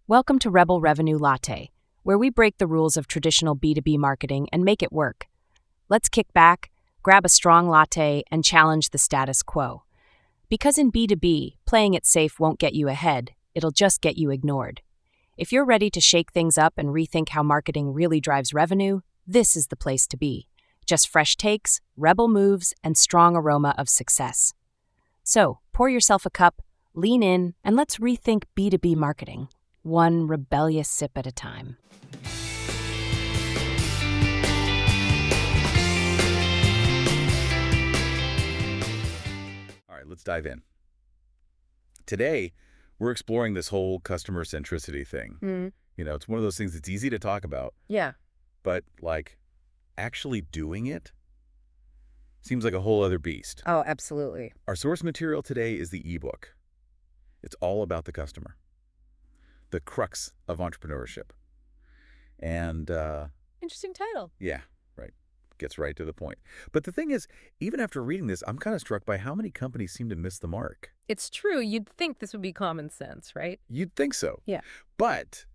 Welcome to Rebel Revenue Latte, where we break the rules of traditional B2B marketing and make it work. Let's kick back, grab a strong latte, and challenge the status quo. Because in B2B, playing it safe won't get you ahead, it'll just get you ignored. If you're ready to shake things up and rethink how marketing really drives revenue, this is the place to be. Just fresh takes, rebel moves, and strong aroma of success. So, pour yourself a cup, lean in, and let's rethink B2B marketing, one rebellious sip at a time. All right, let's dive in. Today, we're exploring this whole customer centricity thing. It's one of those things that's easy to talk about, Yeah. but actually doing it seems like a whole other beast. Oh, absolutely. Our source material today is the ebook. It's all about the customer, the crux of entrepreneurship. And Interesting title. yeah, right. Gets right to the point. But the thing is, even after reading this, I'm kind of struck by how many companies seem to miss the mark. It's true. You'd think this would be common sense, right? You'd think so. Yeah. But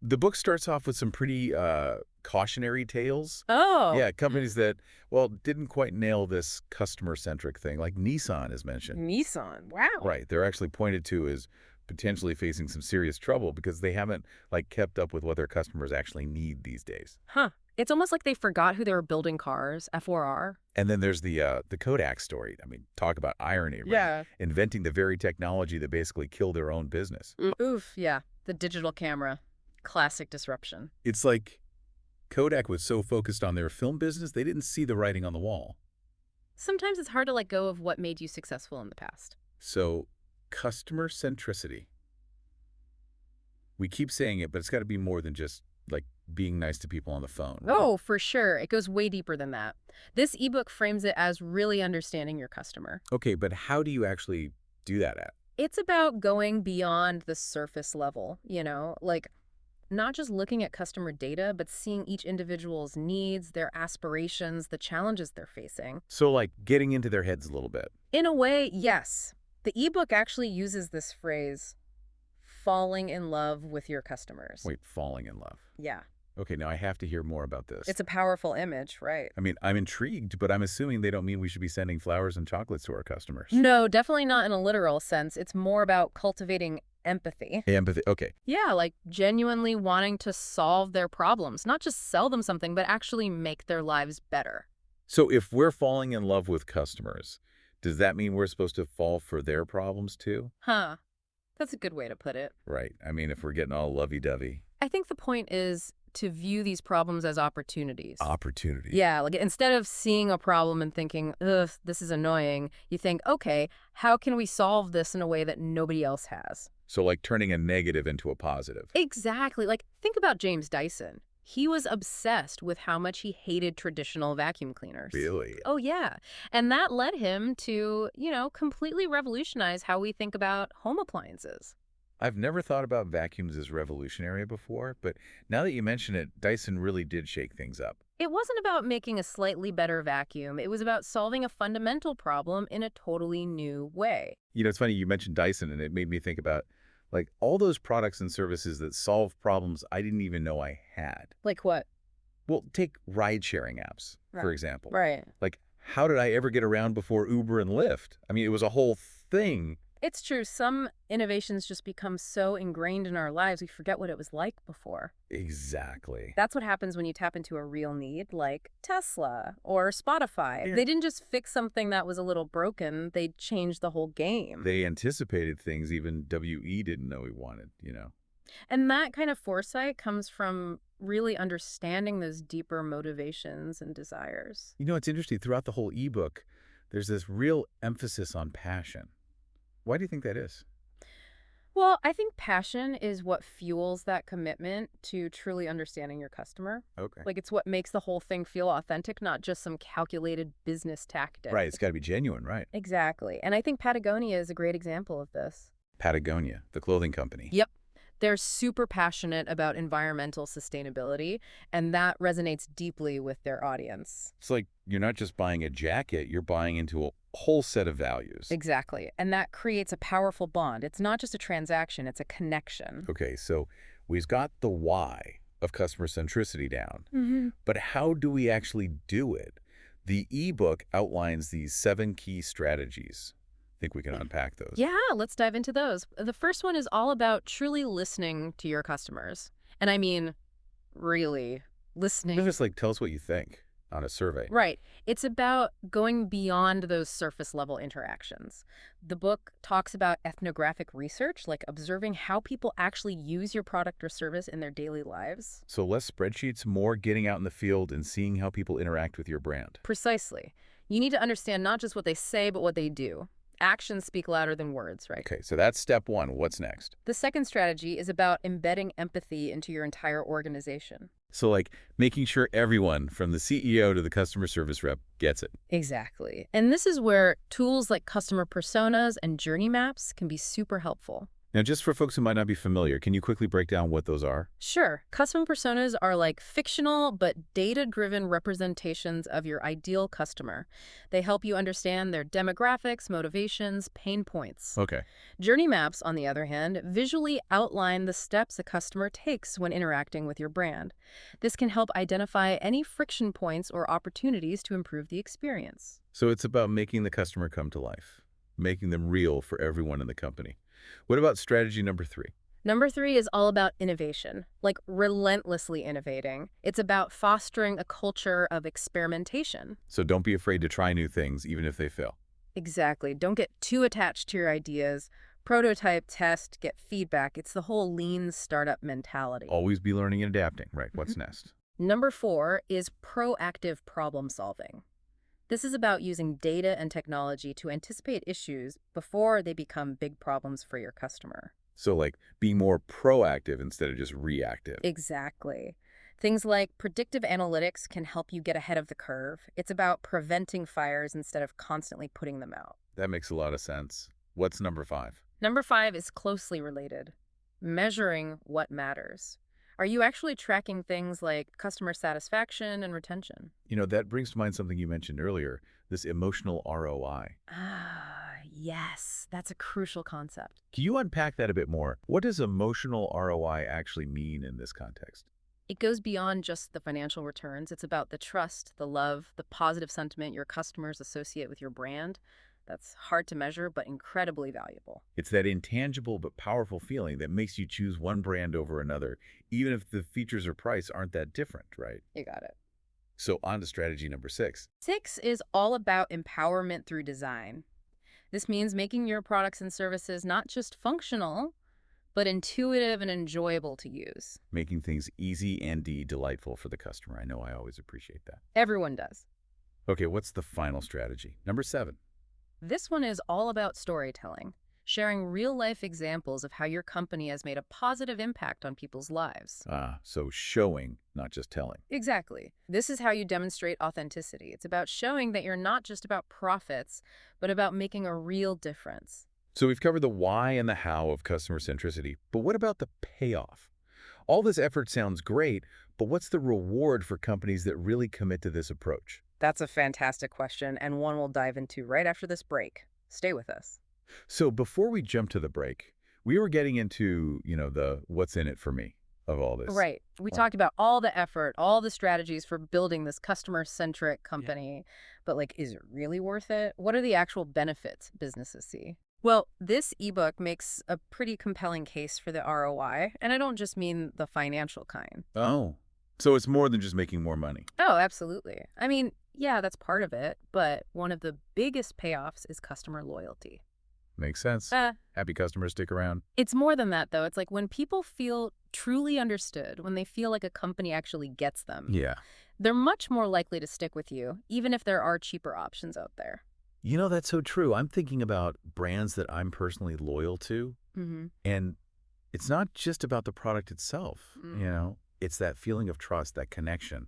the book starts off with some pretty cautionary tales. Oh. Yeah, companies that, didn't quite nail this customer-centric thing, like Nissan is mentioned. Nissan. Wow. Right. They're actually pointed to as potentially facing some serious trouble because they haven't, kept up with what their customers actually need these days. Huh. It's almost like they forgot who they were building cars, F4R. And then there's the Kodak story. I mean, talk about irony, right? Yeah. Inventing the very technology that basically killed their own business. Oof, yeah. The digital camera. Classic disruption. It's like Kodak was so focused on their film business, they didn't see the writing on the wall. Sometimes it's hard to let go of what made you successful in the past. So, customer centricity. We keep saying it, but it's got to be more than just, being nice to people on the phone. Oh, for sure. It goes way deeper than that. This ebook frames it as really understanding your customer. Okay, but how do you actually do that at? It's about going beyond the surface level, not just looking at customer data, but seeing each individual's needs, their aspirations, the challenges they're facing. So, getting into their heads a little bit. In a way, yes. The ebook actually uses this phrase, falling in love with your customers. Wait, falling in love. Yeah. Okay, now I have to hear more about this. It's a powerful image, right? I mean, I'm intrigued, but I'm assuming they don't mean we should be sending flowers and chocolates to our customers. No, definitely not in a literal sense. It's more about cultivating empathy. Empathy, okay. Yeah, genuinely wanting to solve their problems, not just sell them something, but actually make their lives better. So if we're falling in love with customers, does that mean we're supposed to fall for their problems too? Huh. That's a good way to put it. Right. I mean, if we're getting all lovey-dovey. I think the point is to view these problems as opportunities. Opportunities. Yeah, instead of seeing a problem and thinking, ugh, this is annoying, you think, okay, how can we solve this in a way that nobody else has? So turning a negative into a positive. Exactly. Think about James Dyson. He was obsessed with how much he hated traditional vacuum cleaners. Really? Oh, yeah. And that led him to, completely revolutionize how we think about home appliances. I've never thought about vacuums as revolutionary before, but now that you mention it, Dyson really did shake things up. It wasn't about making a slightly better vacuum. It was about solving a fundamental problem in a totally new way. It's funny you mentioned Dyson, and it made me think about all those products and services that solve problems I didn't even know I had. Like what? Well, take ride-sharing apps, for example. Right. How did I ever get around before Uber and Lyft? I mean, it was a whole thing. It's true. Some innovations just become so ingrained in our lives, we forget what it was like before. Exactly. That's what happens when you tap into a real need, like Tesla or Spotify. Yeah. They didn't just fix something that was a little broken. They changed the whole game. They anticipated things even WE didn't know he wanted, And that kind of foresight comes from really understanding those deeper motivations and desires. It's interesting. Throughout the whole ebook, there's this real emphasis on passion. Why do you think that is? Well, I think passion is what fuels that commitment to truly understanding your customer. Okay. It's what makes the whole thing feel authentic, not just some calculated business tactic. Right. It's got to be genuine, right? Exactly. And I think Patagonia is a great example of this. Patagonia, the clothing company. Yep. They're super passionate about environmental sustainability, and that resonates deeply with their audience. It's like you're not just buying a jacket, you're buying into whole set of values. Exactly. And that creates a powerful bond. It's not just a transaction, it's a connection. Okay, so we've got the why of customer centricity down, Mm-hmm. but how do we actually do it? The ebook outlines these 7 key strategies. Think we can unpack those? Yeah, let's dive into those. The first one is all about truly listening to your customers. And I mean, really listening. Just like tell us what you think on a survey. Right. It's about going beyond those surface level interactions. The book talks about ethnographic research, like observing how people actually use your product or service in their daily lives. So less spreadsheets, more getting out in the field and seeing how people interact with your brand. Precisely. You need to understand not just what they say, but what they do. Actions speak louder than words, right? Okay, so that's step 1. What's next? The second strategy is about embedding empathy into your entire organization. So like making sure everyone from the CEO to the customer service rep gets it. Exactly. And this is where tools like customer personas and journey maps can be super helpful. Now, just for folks who might not be familiar, can you quickly break down what those are? Sure, customer personas are like fictional but data-driven representations of your ideal customer. They help you understand their demographics, motivations, pain points. Okay. Journey maps, on the other hand, visually outline the steps a customer takes when interacting with your brand. This can help identify any friction points or opportunities to improve the experience. So it's about making the customer come to life, making them real for everyone in the company. What about strategy number 3? Number 3 is all about innovation, like relentlessly innovating. It's about fostering a culture of experimentation. So don't be afraid to try new things, even if they fail. Exactly. Don't get too attached to your ideas. Prototype, test, get feedback. It's the whole lean startup mentality. Always be learning and adapting. Right, what's next? Number 4 is proactive problem solving. This is about using data and technology to anticipate issues before they become big problems for your customer. So like being more proactive instead of just reactive. Exactly. Things like predictive analytics can help you get ahead of the curve. It's about preventing fires instead of constantly putting them out. That makes a lot of sense. What's number 5? Number 5 is closely related. Measuring what matters. Are you actually tracking things like customer satisfaction and retention? You know, that brings to mind something you mentioned earlier, this emotional ROI. Yes, that's a crucial concept. Can you unpack that a bit more? What does emotional ROI actually mean in this context? It goes beyond just the financial returns. It's about the trust, the love, the positive sentiment your customers associate with your brand. That's hard to measure, but incredibly valuable. It's that intangible but powerful feeling that makes you choose one brand over another, even if the features or price aren't that different, right? You got it. So on to strategy number 6. 6 is all about empowerment through design. This means making your products and services not just functional, but intuitive and enjoyable to use. Making things easy and delightful for the customer. I know I always appreciate that. Everyone does. Okay, what's the final strategy? Number 7. This one is all about storytelling, sharing real-life examples of how your company has made a positive impact on people's lives. So showing, not just telling. Exactly. This is how you demonstrate authenticity. It's about showing that you're not just about profits, but about making a real difference. So we've covered the why and the how of customer centricity, but what about the payoff? All this effort sounds great, but what's the reward for companies that really commit to this approach? That's a fantastic question, and one we'll dive into right after this break. Stay with us. So before we jump to the break, we were getting into, the what's in it for me of all this. Right. We talked about all the effort, all the strategies for building this customer-centric company, but is it really worth it? What are the actual benefits businesses see? Well, this ebook makes a pretty compelling case for the ROI, and I don't just mean the financial kind. Oh, so it's more than just making more money. Oh, absolutely. I mean, yeah, that's part of it, but one of the biggest payoffs is customer loyalty. Makes sense. Happy customers stick around. It's more than that, though. It's like when people feel truly understood, when they feel like a company actually gets them, Yeah. they're much more likely to stick with you, even if there are cheaper options out there. That's so true. I'm thinking about brands that I'm personally loyal to, and it's not just about the product itself, It's that feeling of trust, that connection.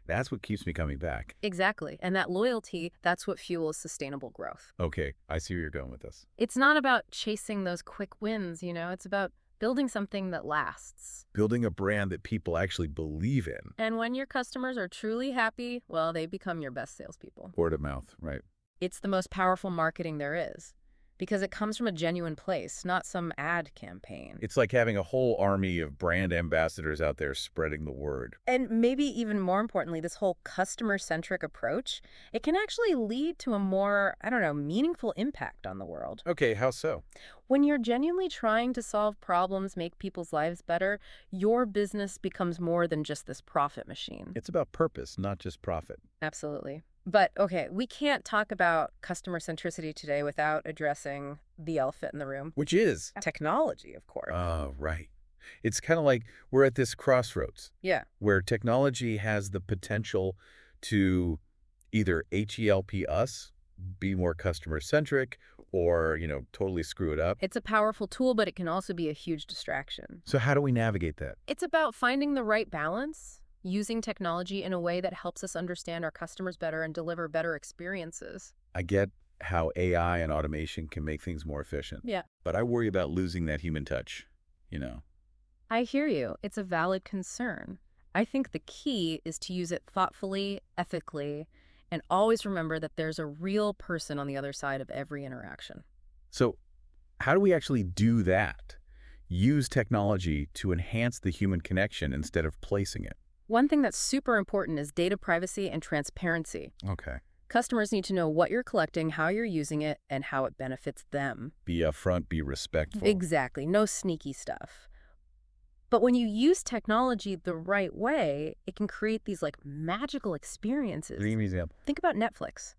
That's what keeps me coming back. Exactly. And that loyalty, that's what fuels sustainable growth. Okay, I see where you're going with this. It's not about chasing those quick wins, It's about building something that lasts. Building a brand that people actually believe in. And when your customers are truly happy, well, they become your best salespeople. Word of mouth, right? It's the most powerful marketing there is because it comes from a genuine place, not some ad campaign. It's like having a whole army of brand ambassadors out there spreading the word. And maybe even more importantly, this whole customer-centric approach, it can actually lead to a more, I don't know, meaningful impact on the world. Okay, how so? When you're genuinely trying to solve problems, make people's lives better, your business becomes more than just this profit machine. It's about purpose, not just profit. Absolutely. But okay, we can't talk about customer centricity today without addressing the elephant in the room. Which is? Technology, of course. Oh, right. It's kind of like we're at this crossroads Yeah. where technology has the potential to either HELP us, be more customer-centric, or, totally screw it up. It's a powerful tool, but it can also be a huge distraction. So how do we navigate that? It's about finding the right balance, using technology in a way that helps us understand our customers better and deliver better experiences. I get how AI and automation can make things more efficient. Yeah. But I worry about losing that human touch. I hear you. It's a valid concern. I think the key is to use it thoughtfully, ethically, and always remember that there's a real person on the other side of every interaction. So how do we actually do that? Use technology to enhance the human connection instead of placing it. One thing that's super important is data privacy and transparency. Okay. Customers need to know what you're collecting, how you're using it, and how it benefits them. Be upfront, be respectful. Exactly. No sneaky stuff. But when you use technology the right way, it can create these magical experiences. Give me an example. Think about Netflix.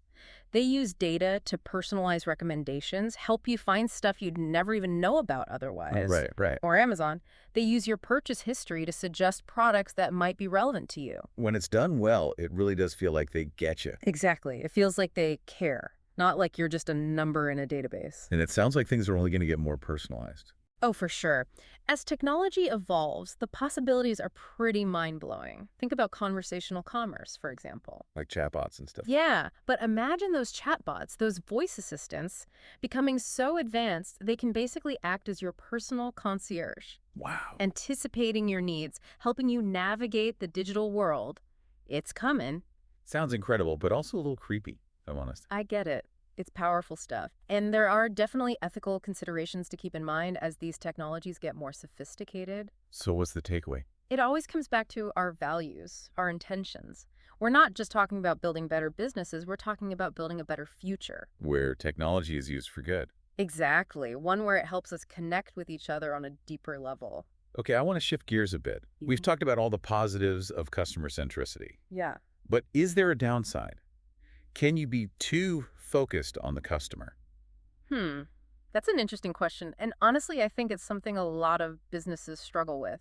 They use data to personalize recommendations, help you find stuff you'd never even know about otherwise. Right. Or Amazon. They use your purchase history to suggest products that might be relevant to you. When it's done well, it really does feel like they get you. Exactly. It feels like they care, not like you're just a number in a database. And it sounds like things are only going to get more personalized. Oh, for sure. As technology evolves, the possibilities are pretty mind-blowing. Think about conversational commerce, for example. Like chatbots and stuff. Yeah, but imagine those chatbots, those voice assistants, becoming so advanced they can basically act as your personal concierge, Wow. anticipating your needs, helping you navigate the digital world. It's coming. Sounds incredible, but also a little creepy, if I'm honest. I get it. It's powerful stuff. And there are definitely ethical considerations to keep in mind as these technologies get more sophisticated. So what's the takeaway? It always comes back to our values, our intentions. We're not just talking about building better businesses, we're talking about building a better future. Where technology is used for good. Exactly. One where it helps us connect with each other on a deeper level. Okay, I want to shift gears a bit. We've talked about all the positives of customer centricity. Yeah. But is there a downside? Can you be too focused on the customer? That's an interesting question. And honestly, I think it's something a lot of businesses struggle with.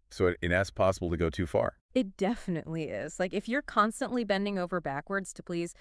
So it's possible to go too far. It definitely is. If you're constantly bending over backwards to please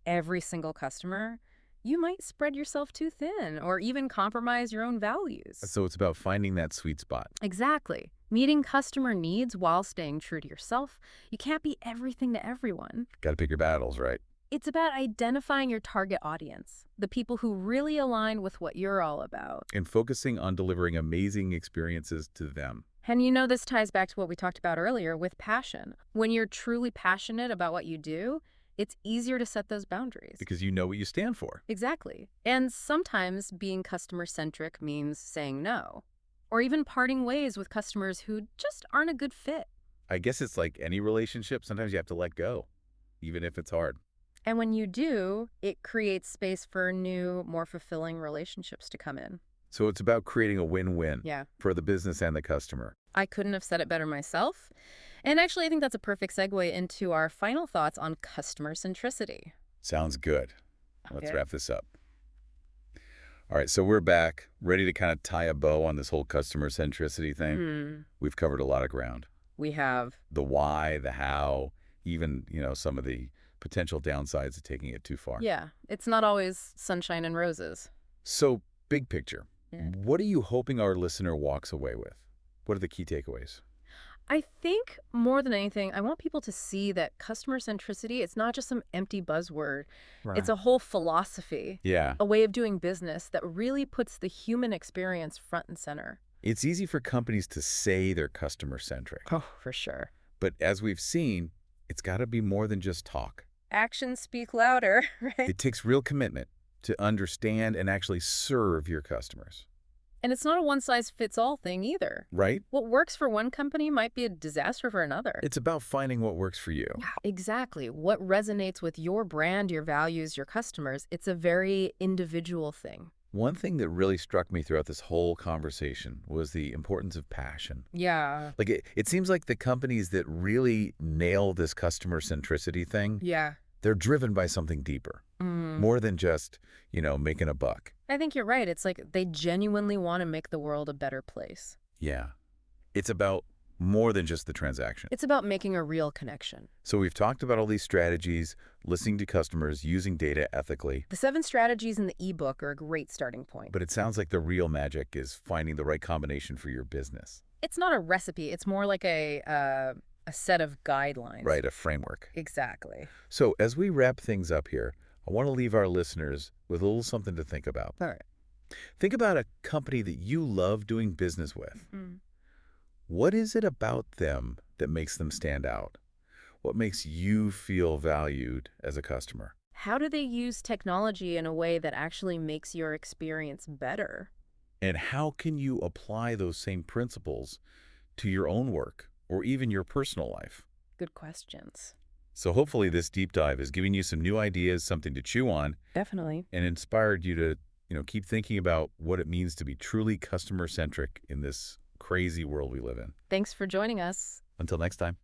every single customer, you might spread yourself too thin or even compromise your own values. So it's about finding that sweet spot. Exactly. Meeting customer needs while staying true to yourself. You can't be everything to everyone. Got to pick your battles, right? It's about identifying your target audience, the people who really align with what you're all about. And focusing on delivering amazing experiences to them. And this ties back to what we talked about earlier with passion. When you're truly passionate about what you do, it's easier to set those boundaries. Because you know what you stand for. Exactly. And sometimes being customer-centric means saying no, or even parting ways with customers who just aren't a good fit. I guess it's like any relationship. Sometimes you have to let go, even if it's hard. And when you do, it creates space for new, more fulfilling relationships to come in. So it's about creating a win-win for the business and the customer. I couldn't have said it better myself. And actually, I think that's a perfect segue into our final thoughts on customer centricity. Sounds good. Let's Okay. wrap this up. All right, so we're back, ready to kind of tie a bow on this whole customer centricity thing. We've covered a lot of ground. We have. The why, the how, even, some of the potential downsides of taking it too far. Yeah, it's not always sunshine and roses. So, big picture, Yeah. what are you hoping our listener walks away with? What are the key takeaways? I think more than anything, I want people to see that customer centricity, it's not just some empty buzzword. It's a whole philosophy, Yeah. a way of doing business that really puts the human experience front and center. It's easy for companies to say they're customer-centric. Oh, for sure. But as we've seen, it's got to be more than just talk. actions speak louder, right? It takes real commitment to understand and actually serve your customers. And it's not a one-size-fits-all thing either. Right? What works for one company might be a disaster for another. It's about finding what works for you. Yeah, exactly. What resonates with your brand, your values, your customers, it's a very individual thing. One thing that really struck me throughout this whole conversation was the importance of passion. Yeah. Like, it seems like the companies that really nail this customer centricity thing, Yeah. they're driven by something deeper, more than just, making a buck. I think you're right. It's like they genuinely want to make the world a better place. Yeah. It's about more than just the transaction. It's about making a real connection. So we've talked about all these strategies, listening to customers, using data ethically. The 7 strategies in the ebook are a great starting point. But it sounds like the real magic is finding the right combination for your business. It's not a recipe. It's more like a set of guidelines. Right, a framework. Exactly. So as we wrap things up here, I want to leave our listeners with a little something to think about. All right. Think about a company that you love doing business with. What is it about them that makes them stand out? What makes you feel valued as a customer? How do they use technology in a way that actually makes your experience better? And how can you apply those same principles to your own work or even your personal life? Good questions. So hopefully this deep dive is giving you some new ideas, something to chew on, Definitely. and inspired you to, keep thinking about what it means to be truly customer-centric in this crazy world we live in. Thanks for joining us. Until next time.